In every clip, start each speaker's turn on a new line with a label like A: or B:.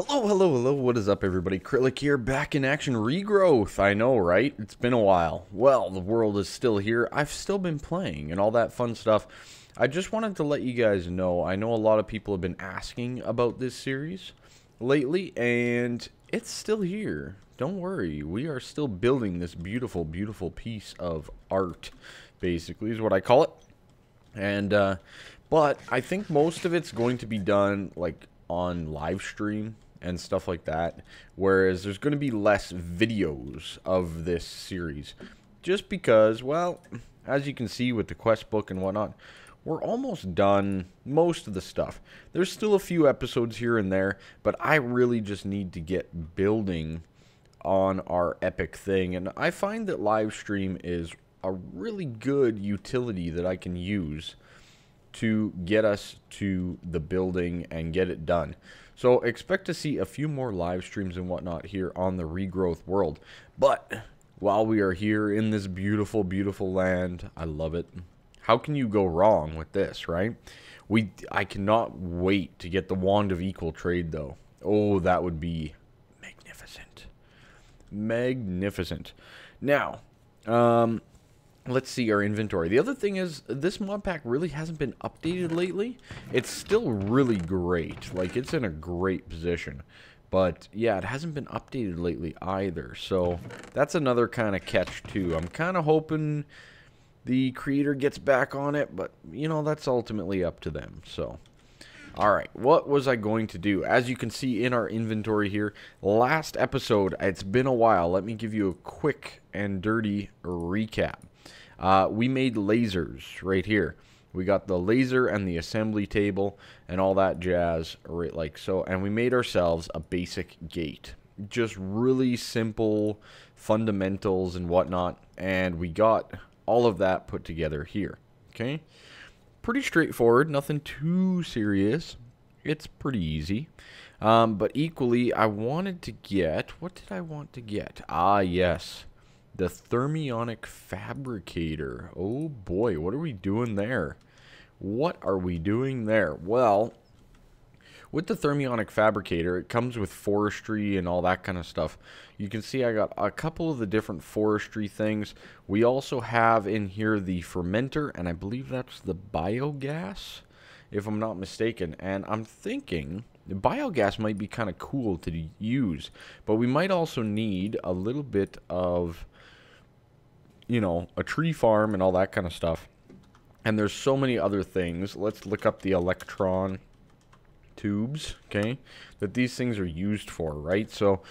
A: Hello, hello, hello, what is up everybody? Kryllyk here, back in action. Regrowth, I know, right? It's been a while. Well, the world is still here. I've still been playing and all that fun stuff. I just wanted to let you guys know, I know a lot of people have been asking about this series lately, and it's still here. Don't worry, we are still building this beautiful, beautiful piece of art, basically, is what I call it. And, but I think most of it's going to be done, like, on live stream and stuff like that, whereas there's going to be less videos of this series, just because, well, as you can see with the quest book and whatnot, we're almost done most of the stuff. There's still a few episodes here and there, but I really just need to get building on our epic thing, and I find that live stream is a really good utility that I can use to get us to the building and get it done. So expect to see a few more live streams and whatnot here on the Regrowth world. But while we are here in this beautiful, beautiful land, I love it. How can you go wrong with this, right? I cannot wait to get the Wand of Equal Trade, though. Oh, that would be magnificent. Magnificent. Now, let's see our inventory. The other thing is, this Modpack really hasn't been updated lately. It's still really great. Like, it's in a great position. But, yeah, it hasn't been updated lately either. So, that's another kind of catch, too. I'm kind of hoping the creator gets back on it. But, you know, that's ultimately up to them. So, alright, what was I going to do? As you can see in our inventory here, last episode, it's been a while. Let me give you a quick and dirty recap. We made lasers right here. We got the laser and the assembly table and all that jazz right like so, and we made ourselves a basic gate. Just really simple fundamentals and whatnot, and we got all of that put together here. Okay? Pretty straightforward, nothing too serious. It's pretty easy. But equally, I wanted to get, what did I want to get? Ah, yes. The thermionic fabricator. Oh boy, what are we doing there? What are we doing there? Well, with the thermionic fabricator, it comes with forestry and all that kind of stuff. You can see I got a couple of the different forestry things. We also have in here the fermenter, and I believe that's the biogas, if I'm not mistaken. And I'm thinking the biogas might be kind of cool to use, but we might also need a little bit of, you know, a tree farm and all that kind of stuff. And there's so many other things. Let's look up the electron tubes, okay, that these things are used for, right? So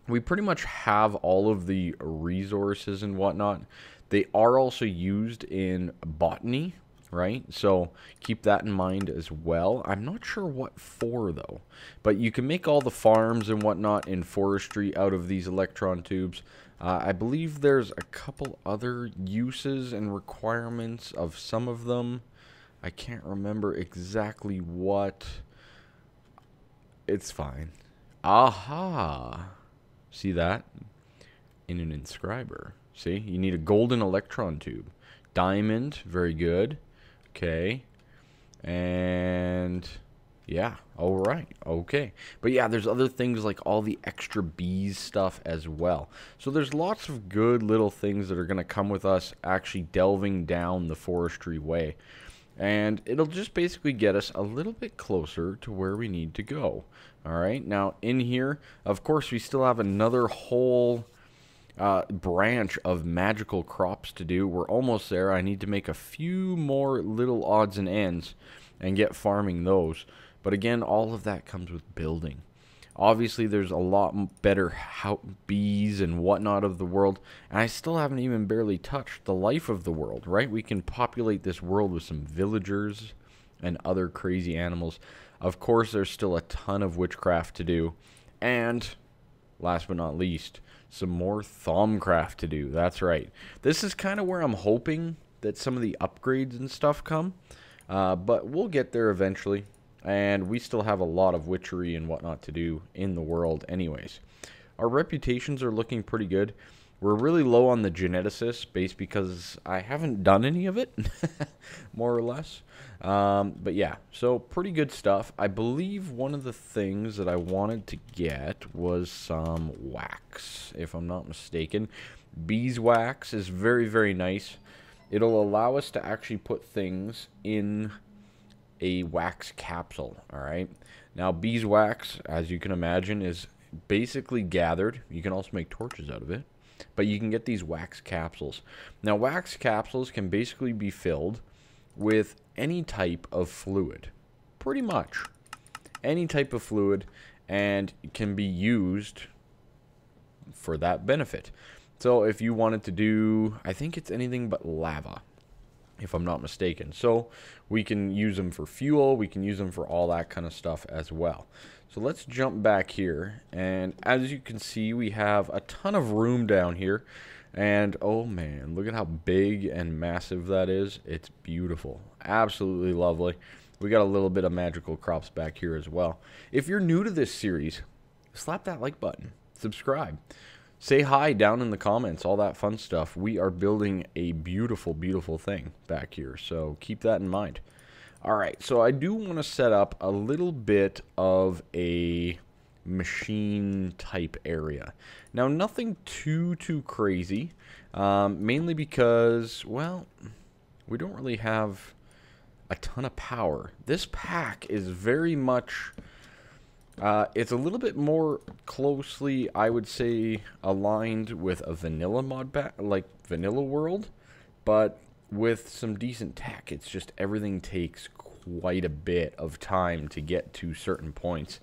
A: we pretty much have all of the resources and whatnot. They are also used in botany, right? So keep that in mind as well. I'm not sure what for, though, but you can make all the farms and whatnot in forestry out of these electron tubes. I believe there's a couple other uses and requirements of some of them. I can't remember exactly what. It's fine. Aha! See that? In an inscriber. See? You need a golden electron tube. Diamond, very good. Okay. And yeah, alright, okay. But yeah, there's other things like all the extra bees stuff as well. So there's lots of good little things that are going to come with us actually delving down the forestry way. And it'll just basically get us a little bit closer to where we need to go. Alright, now in here, of course, we still have another whole branch of magical crops to do. We're almost there. I need to make a few more little odds and ends and get farming those. But again, all of that comes with building. Obviously, there's a lot better bees and whatnot of the world. And I still haven't even barely touched the life of the world, right? We can populate this world with some villagers and other crazy animals. Of course, there's still a ton of witchcraft to do. And last but not least, some more Thaumcraft to do. That's right. This is kind of where I'm hoping that some of the upgrades and stuff come. But we'll get there eventually. And we still have a lot of witchery and whatnot to do in the world anyways. Our reputations are looking pretty good. We're really low on the geneticists, based because I haven't done any of it, more or less. But yeah, so pretty good stuff. I believe one of the things that I wanted to get was some wax, if I'm not mistaken. Beeswax is very, very nice. It'll allow us to actually put things in a wax capsule, alright? Now, beeswax, as you can imagine, is basically gathered. You can also make torches out of it. But you can get these wax capsules. Now, wax capsules can basically be filled with any type of fluid. Pretty much. Any type of fluid, and it can be used for that benefit. So if you wanted to do, I think it's anything but lava, if I'm not mistaken. So we can use them for fuel. We can use them for all that kind of stuff as well. So let's jump back here, and as you can see, we have a ton of room down here, and oh man, look at how big and massive that is. It's beautiful. Absolutely lovely. We got a little bit of magical crops back here as well. If you're new to this series, slap that like button, subscribe, say hi down in the comments, all that fun stuff. We are building a beautiful, beautiful thing back here, so keep that in mind. Alright, so I do want to set up a little bit of a machine type area. Now, nothing too crazy, mainly because, well, we don't really have a ton of power. This pack is very much, it's a little bit more closely, I would say, aligned with a vanilla mod pack, like vanilla world, but with some decent tech. It's just everything takes quite a bit of time to get to certain points.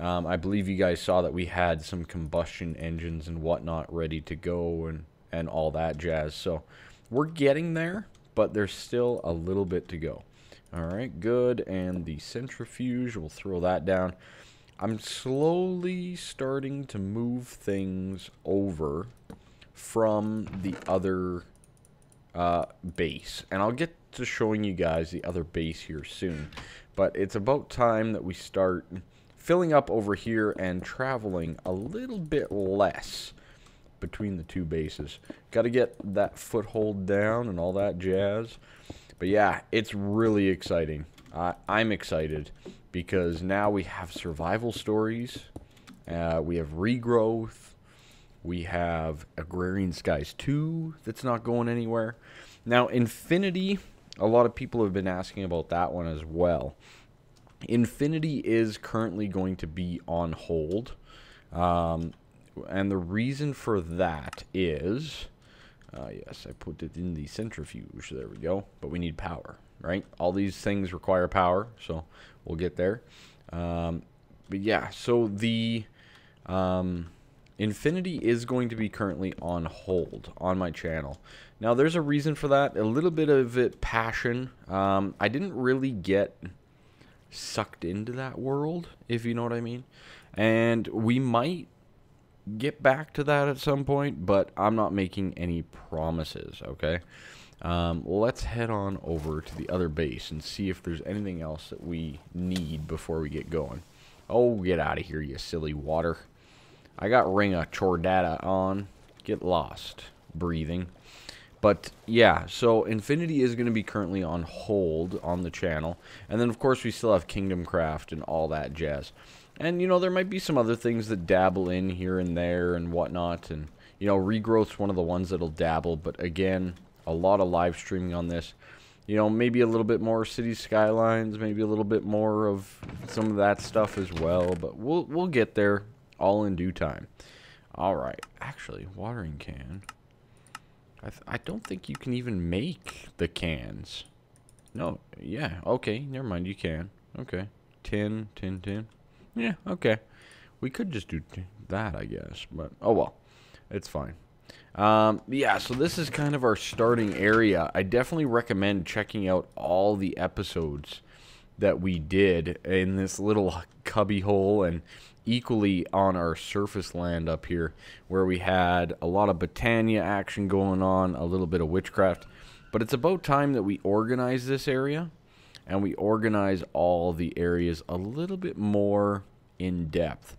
A: I believe you guys saw that we had some combustion engines and whatnot ready to go, and all that jazz. So we're getting there, but there's still a little bit to go. Alright, good. And the centrifuge, we'll throw that down. I'm slowly starting to move things over from the other base, and I'll get to showing you guys the other base here soon, but it's about time that we start filling up over here and traveling a little bit less between the two bases. Got to get that foothold down and all that jazz. But yeah, it's really exciting. I'm excited because now we have survival stories, we have regrowth, we have Agrarian Skies 2 that's not going anywhere. Now, Infinity, a lot of people have been asking about that one as well. Infinity is currently going to be on hold. And the reason for that is, yes, I put it in the centrifuge. There we go. But we need power, right? All these things require power, so we'll get there. But yeah, so the Infinity is going to be currently on hold on my channel. Now, there's a reason for that. A little bit of it passion. I didn't really get sucked into that world, if you know what I mean. And we might get back to that at some point, but I'm not making any promises, okay? Let's head on over to the other base and see if there's anything else that we need before we get going. Oh, get out of here, you silly water. I got Ring of Chordata on. Get lost. Breathing. But, yeah, so Infinity is going to be currently on hold on the channel. And then, of course, we still have Kingdom Craft and all that jazz. And, you know, there might be some other things that dabble in here and there and whatnot. And, you know, Regrowth's one of the ones that'll dabble. But, again, a lot of live streaming on this. You know, maybe a little bit more City Skylines. Maybe a little bit more of some of that stuff as well. But we'll get there all in due time. Alright. Actually, watering can. I don't think you can even make the cans. No, yeah, okay, never mind, you can. Okay, tin. Yeah, okay. We could just do that, I guess, but oh well, it's fine. Yeah, so this is kind of our starting area. I definitely recommend checking out all the episodes that we did in this little cubby hole, and equally on our surface land up here, where we had a lot of Botania action going on, a little bit of witchcraft. But it's about time that we organize this area, and we organize all the areas a little bit more in depth.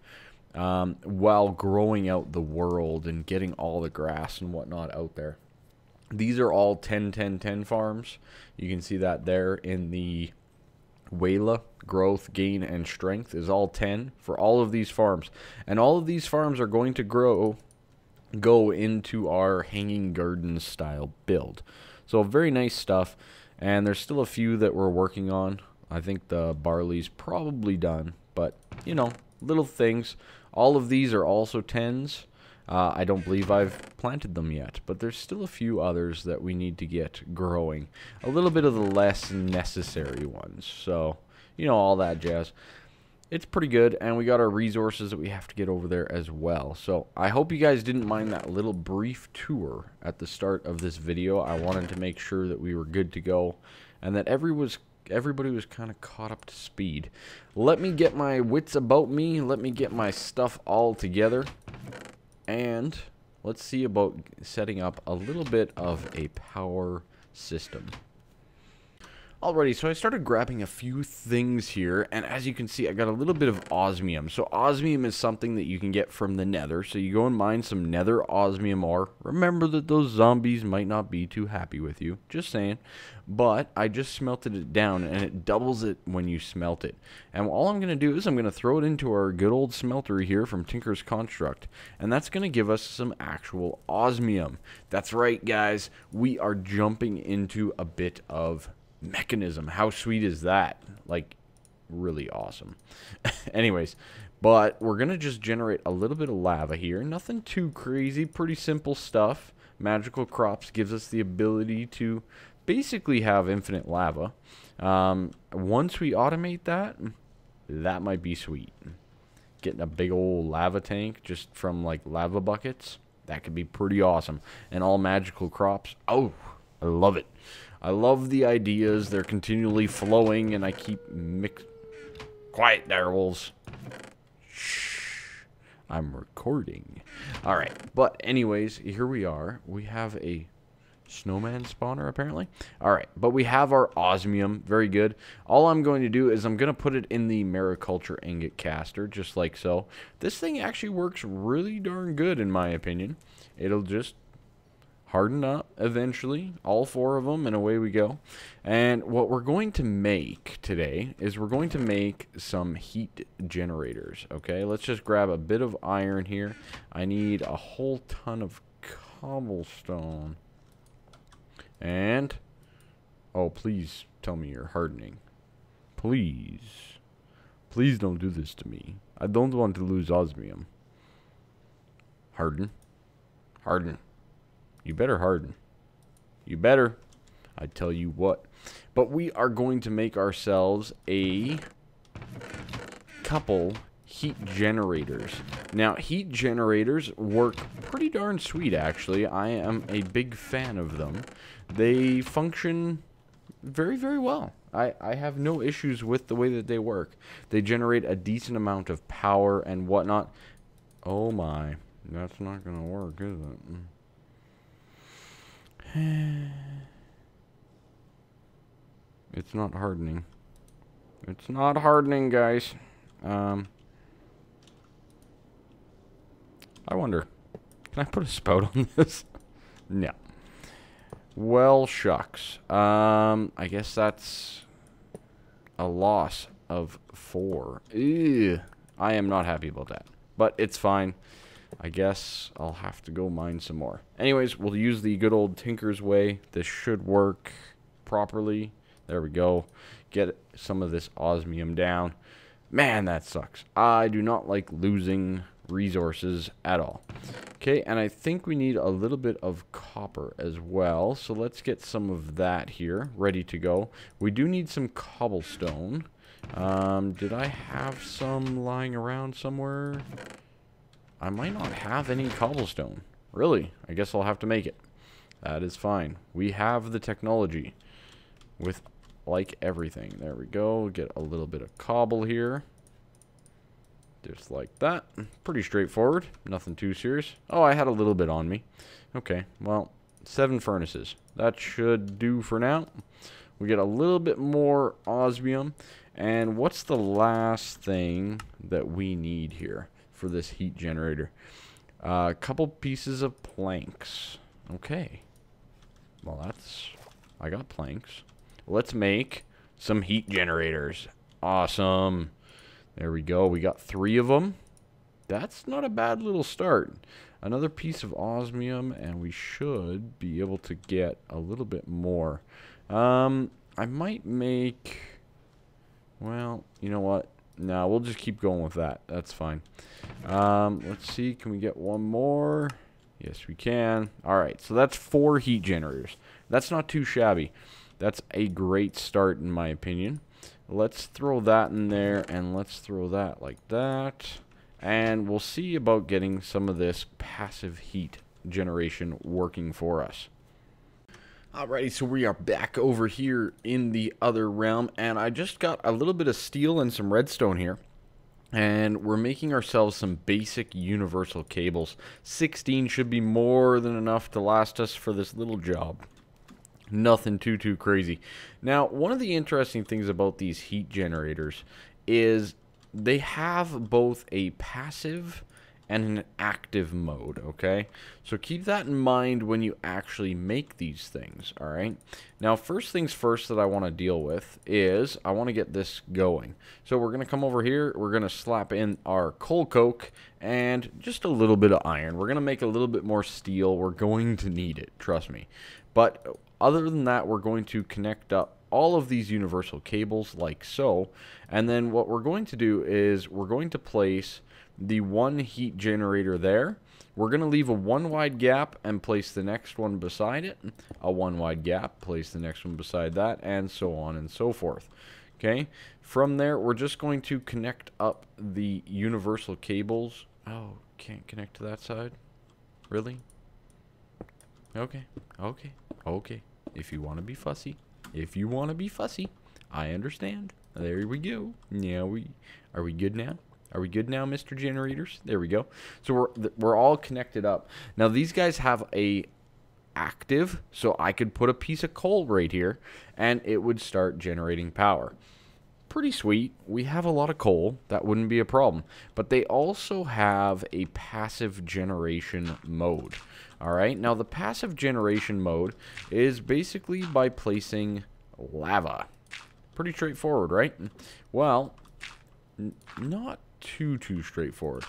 A: while growing out the world and getting all the grass and whatnot out there. These are all 10-10-10 farms. You can see that there in the Wayla. Growth, gain, and strength is all 10 for all of these farms. And all of these farms are going to go into our hanging garden style build. So very nice stuff. And there's still a few that we're working on. I think the barley's probably done. But, you know, little things. All of these are also 10s. I don't believe I've planted them yet, but there's still a few others that we need to get growing. A little bit of the less necessary ones. So, you know, all that jazz. It's pretty good, and we got our resources that we have to get over there as well. So I hope you guys didn't mind that little brief tour at the start of this video. I wanted to make sure that we were good to go and that everybody was kind of caught up to speed. Let me get my wits about me. Let me get my stuff all together. And let's see about setting up a little bit of a power system. Alrighty, so I started grabbing a few things here, and as you can see, I got a little bit of osmium. So osmium is something that you can get from the nether, so you go and mine some nether osmium ore. Remember that those zombies might not be too happy with you, just saying. But I just smelted it down, and it doubles it when you smelt it. And all I'm going to do is I'm going to throw it into our good old smeltery here from Tinker's Construct, and that's going to give us some actual osmium. That's right, guys, we are jumping into a bit of mechanism. How sweet is that? Like, really awesome. Anyways, but we're gonna just generate a little bit of lava here. Nothing too crazy, pretty simple stuff. Magical crops gives us the ability to basically have infinite lava. Once we automate that, that might be sweet. Getting a big old lava tank just from like lava buckets, that could be pretty awesome. And all magical crops, oh, I love it. I love the ideas. They're continually flowing, and I keep Quiet there, wolves. Shh. I'm recording. Alright, but anyways, here we are. We have a snowman spawner, apparently. Alright, but we have our osmium. Very good. All I'm going to do is I'm going to put it in the mariculture ingot caster, just like so. This thing actually works really darn good, in my opinion. It'll just harden up eventually, all 4 of them, and away we go. And what we're going to make today is we're going to make some heat generators. Okay, let's just grab a bit of iron here. I need a whole ton of cobblestone. And oh, please tell me you're hardening. Please don't do this to me. I don't want to lose osmium. Harden. You better harden. You better. I tell you what. But we are going to make ourselves a couple heat generators. Now, heat generators work pretty darn sweet, actually. I am a big fan of them. They function very, very well. I have no issues with the way that they work. They generate a decent amount of power and whatnot. Oh my. That's not going to work, is it? It's not hardening. It's not hardening, guys. I wonder, can I put a spout on this? No. Well, shucks. I guess that's a loss of 4. Ew. I am not happy about that, but it's fine. I guess I'll have to go mine some more. Anyways, we'll use the good old Tinker's way. This should work properly. There we go. Get some of this osmium down. Man, that sucks. I do not like losing resources at all. Okay, and I think we need a little bit of copper as well. So let's get some of that here ready to go. We do need some cobblestone. Did I have some lying around somewhere? I might not have any cobblestone. Really? I guess I'll have to make it. That is fine. We have the technology with like everything. There we go. Get a little bit of cobble here. Just like that. Pretty straightforward. Nothing too serious. Oh, I had a little bit on me. Okay, well, 7 furnaces. That should do for now. We get a little bit more osmium. And what's the last thing that we need here? for this heat generator. A couple pieces of planks. Okay. Well, I got planks. Let's make some heat generators. Awesome. There we go. We got 3 of them. That's not a bad little start. Another piece of osmium, and we should be able to get a little bit more. I might make... Well, you know what? No, we'll just keep going with that. That's fine. Let's see. Can we get one more? Yes, we can. Alright, so that's 4 heat generators. That's not too shabby. That's a great start, in my opinion. Let's throw that in there, and let's throw that like that. And we'll see about getting some of this passive heat generation working for us. Alrighty, so we are back over here in the other realm, and I just got a little bit of steel and some redstone here. And we're making ourselves some basic universal cables. 16 should be more than enough to last us for this little job. Nothing too crazy. Now, one of the interesting things about these heat generators is they have both a passive and an active mode, okay? So keep that in mind when you actually make these things, all right? Now, first things first that I want to deal with is I want to get this going. So we're going to come over here. We're going to slap in our coal coke and just a little bit of iron. We're going to make a little bit more steel. We're going to need it, trust me. But other than that, we're going to connect up all of these universal cables like so. And then what we're going to do is we're going to place the one heat generator there. We're going to leave a 1 wide gap and place the next one beside it. A 1 wide gap, place the next one beside that, and so on and so forth. Okay? From there, we're just going to connect up the universal cables. Oh, can't connect to that side? Really? Okay. If you want to be fussy. I understand. There we go. Now are we good now? Are we good now, Mr. Generators? There we go. So we're all connected up. Now these guys have a active, so I could put a piece of coal right here and it would start generating power. Pretty sweet. We have a lot of coal. That wouldn't be a problem. But they also have a passive generation mode. Alright, now the passive generation mode is basically by placing lava. Pretty straightforward, right? Well, not too straightforward.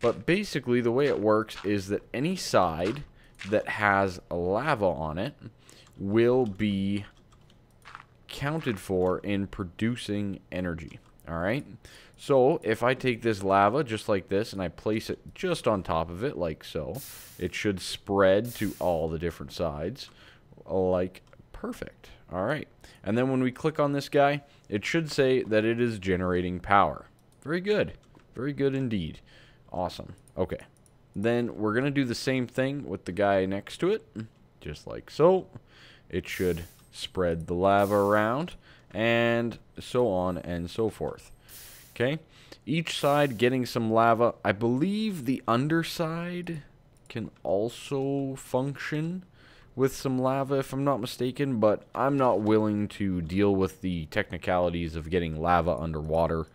A: But basically the way it works is that any side that has lava on it will be counted for in producing energy. Alright, so if I take this lava just like this and I place it just on top of it like so, it should spread to all the different sides like perfect. Alright, and then when we click on this guy, it should say that it is generating power. Very good indeed. Awesome. Okay, then we're gonna do the same thing with the guy next to it, just like so. It should spread the lava around, and so on and so forth. Okay, each side getting some lava. I believe the underside can also function with some lava, if I'm not mistaken, but I'm not willing to deal with the technicalities of getting lava underwater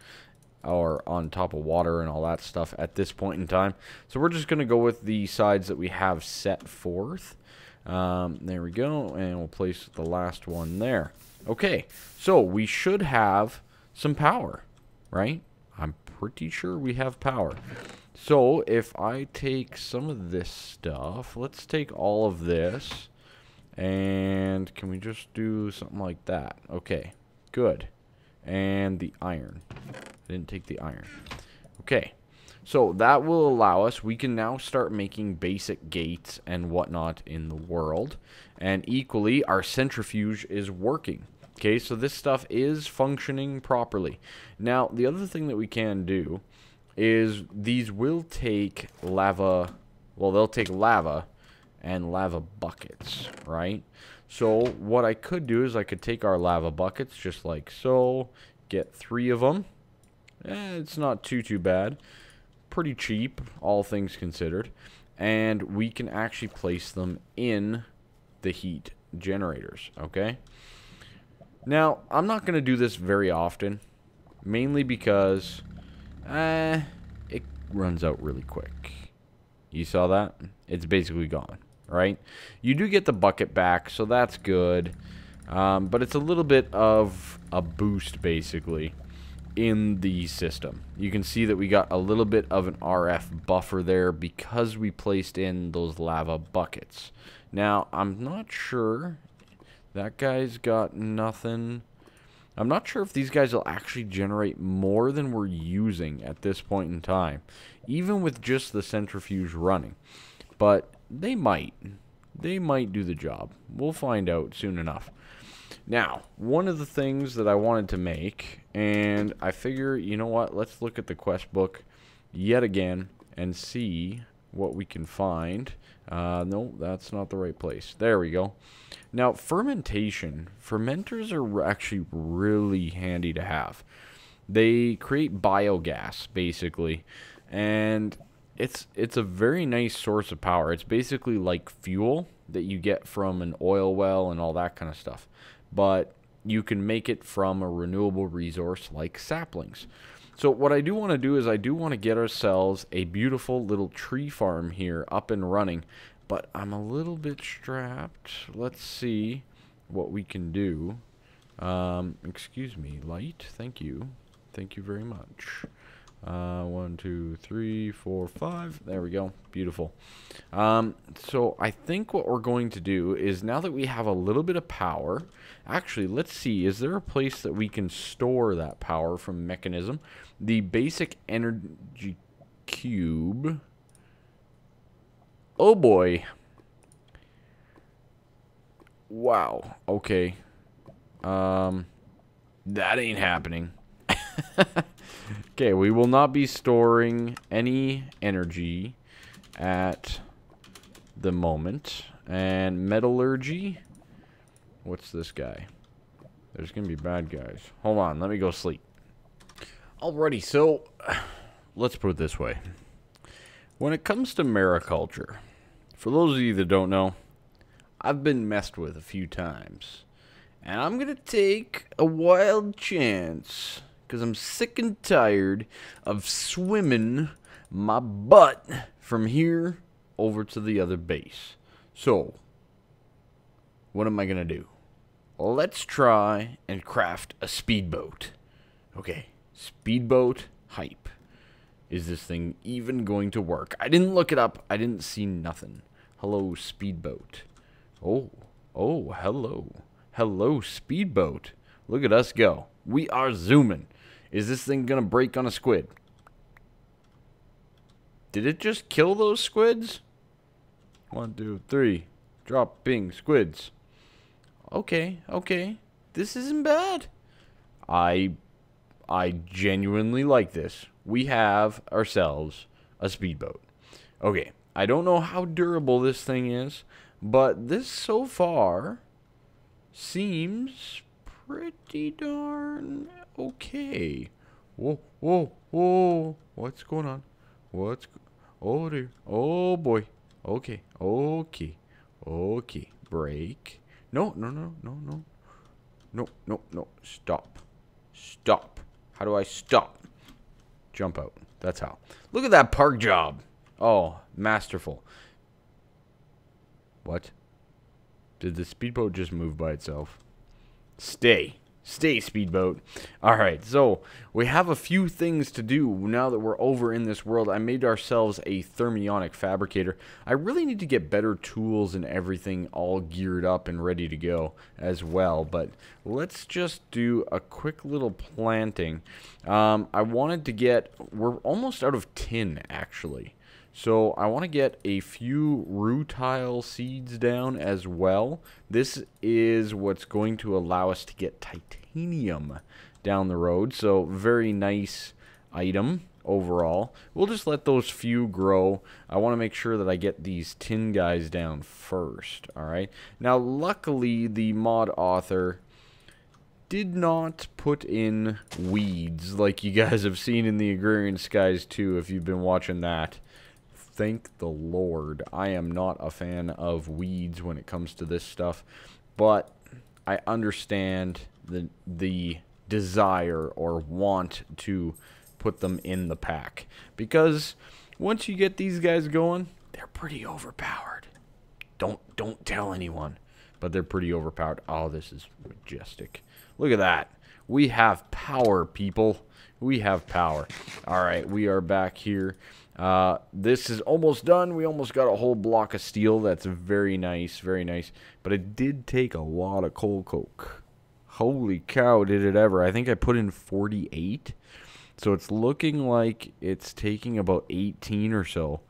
A: or on top of water and all that stuff at this point in time. So we're just going to go with the sides that we have set forth. There we go, and we'll place the last one there. Okay, so we should have some power, right? I'm pretty sure we have power. So if I take some of this stuff, let's take all of this, and can we just do something like that? Okay, good. And the iron. I didn't take the iron. Okay. So that will allow us, we can now start making basic gates and whatnot in the world. And equally, our centrifuge is working. Okay, so this stuff is functioning properly. Now, the other thing that we can do is these will take lava, well, they'll take lava and lava buckets, right? So what I could do is I could take our lava buckets just like so, get 3 of them. It's not too bad. Pretty cheap, all things considered, and we can actually place them in the heat generators. Okay, now I'm not going to do this very often, mainly because runs out really quick. You saw that? It's basically gone, right? You do get the bucket back, so that's good. But it's a little bit of a boost, basically, in the system. You can see that we got a little bit of an RF buffer there because we placed in those lava buckets. Now, I'm not sure. That guy's got nothing. I'm not sure if these guys will actually generate more than we're using at this point in time, even with just the centrifuge running. But they might. They might do the job. We'll find out soon enough. Now, one of the things that I wanted to make, and I figure, you know what, let's look at the quest book yet again and see what we can find. No, that's not the right place. There we go. Now, fermentation. Fermenters are actually really handy to have. They create biogas, basically, and it's a very nice source of power. It's basically like fuel that you get from an oil well and all that kind of stuff. But you can make it from a renewable resource like saplings. So what I do want to do is I do want to get ourselves a beautiful little tree farm here up and running. But I'm a little bit strapped. Let's see what we can do. Excuse me, light. Thank you. Thank you very much. 1, 2, 3, 4, 5. There we go. Beautiful. So I think what we're going to do is, now that we have a little bit of power, actually, let's see. Is there a place that we can store that power from mechanism? The basic energy cube. Oh boy. Wow. Okay. That ain't happening. Okay, we will not be storing any energy at the moment. And metallurgy. What's this guy? There's going to be bad guys. Hold on, let me go sleep. Alrighty, so let's put it this way. When it comes to mariculture, for those of you that don't know, I've been messed with a few times. And I'm going to take a wild chance, because I'm sick and tired of swimming my butt from here over to the other base. So, what am I going to do? Well, let's try and craft a speedboat. Okay, speedboat hype. Is this thing even going to work? I didn't look it up. I didn't see nothing. Hello, speedboat. Oh, hello. Hello, speedboat. Look at us go. We are zooming. Is this thing going to break on a squid? Did it just kill those squids? 1, 2, 3. Dropping squids. Okay. This isn't bad. I genuinely like this. We have ourselves a speedboat. Okay, I don't know how durable this thing is, but this so far seems pretty darn okay. Whoa. What's going on? Oh dear. Oh boy. Okay. Break. No. Stop. How do I stop? Jump out. That's how. Look at that park job. Oh, masterful. What? Did the speedboat just move by itself? Stay, speedboat. Alright, so we have a few things to do now that we're over in this world. I made ourselves a thermionic fabricator. I really need to get better tools and everything all geared up and ready to go as well. But let's just do a quick little planting. I wanted to get... We're almost out of tin, actually. So I want to get a few rutile seeds down as well. This is what's going to allow us to get titanium down the road. So very nice item overall. We'll just let those few grow. I want to make sure that I get these tin guys down first. Alright. Now luckily the mod author did not put in weeds like you guys have seen in the Agrarian Skies 2 if you've been watching that. Thank the Lord. I am not a fan of weeds when it comes to this stuff, but I understand the desire or want to put them in the pack. Because once you get these guys going, they're pretty overpowered. Don't tell anyone, but they're pretty overpowered. Oh, this is majestic. Look at that. We have power, people. We have power. All right, we are back here. This is almost done. We almost got a whole block of steel. That's very nice, very nice. But it did take a lot of coal coke. Holy cow, did it ever. I think I put in 48. So it's looking like it's taking about 18 or so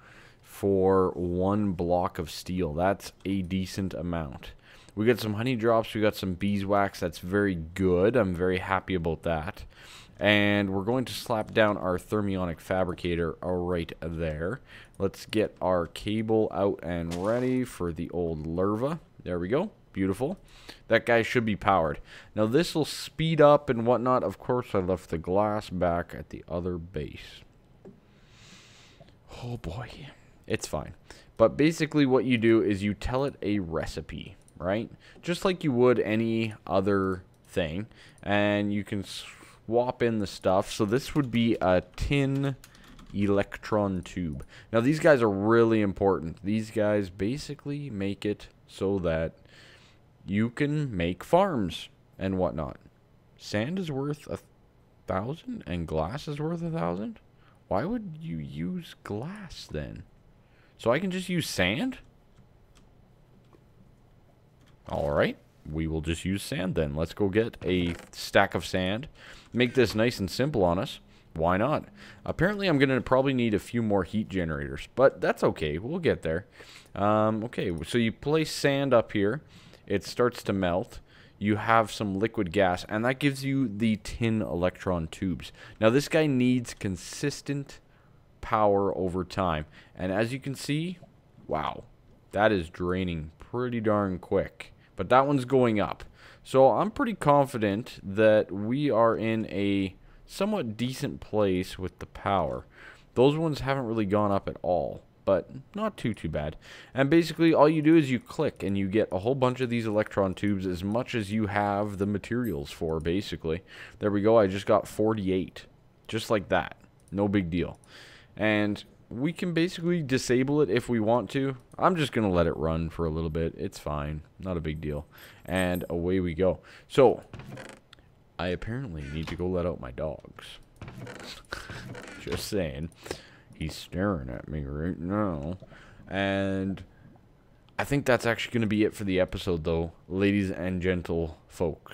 A: for one block of steel. That's a decent amount. We got some honey drops. We got some beeswax. That's very good. I'm very happy about that. And we're going to slap down our thermionic fabricator right there. Let's get our cable out and ready for the old larva. There we go. Beautiful. That guy should be powered. Now this will speed up and whatnot. Of course, I left the glass back at the other base. Oh boy. It's fine. But basically what you do is you tell it a recipe, right? Just like you would any other thing. And you can swap in the stuff. So this would be a tin electron tube. Now these guys are really important. These guys basically make it so that you can make farms and whatnot. Sand is worth 1,000 and glass is worth 1,000? Why would you use glass then? So I can just use sand? Alright, we will just use sand then. Let's go get a stack of sand. Make this nice and simple on us. Why not? Apparently I'm going to probably need a few more heat generators, but that's okay. We'll get there. Okay, so you place sand up here. It starts to melt. You have some liquid gas, and that gives you the tin electron tubes. Now this guy needs consistent power over time, and as you can see, wow, that is draining pretty darn quick, but that one's going up. So I'm pretty confident that we are in a somewhat decent place with the power. Those ones haven't really gone up at all, but not too bad. And basically all you do is you click and you get a whole bunch of these electron tubes, as much as you have the materials for, basically. There we go. I just got 48, just like that. No big deal. And we can basically disable it if we want to. I'm just going to let it run for a little bit. It's fine. Not a big deal. And away we go. So, I apparently need to go let out my dogs. Just saying. He's staring at me right now. And I think that's actually going to be it for the episode, though, ladies and gentle folk.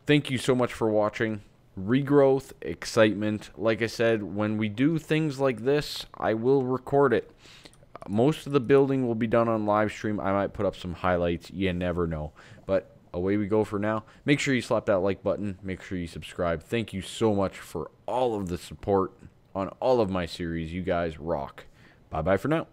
A: Thank you so much for watching. Regrowth, excitement. Like I said, when we do things like this, I will record it. Most of the building will be done on live stream. I might put up some highlights. You never know. But away we go for now. Make sure you slap that like button. Make sure you subscribe. Thank you so much for all of the support on all of my series. You guys rock. Bye-bye for now.